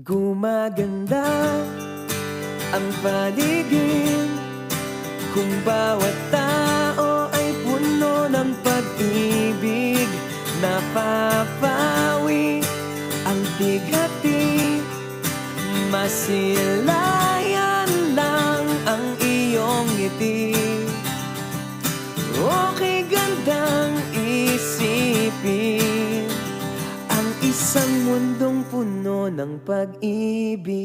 Gumaganda ang paligid kung bawat tao ay puno ng pag-ibig. Napapawi ang bighati, masilayan lang ang iyong ngiti. Okay gandang isipin ang isang mundong puno ng pag-ibig.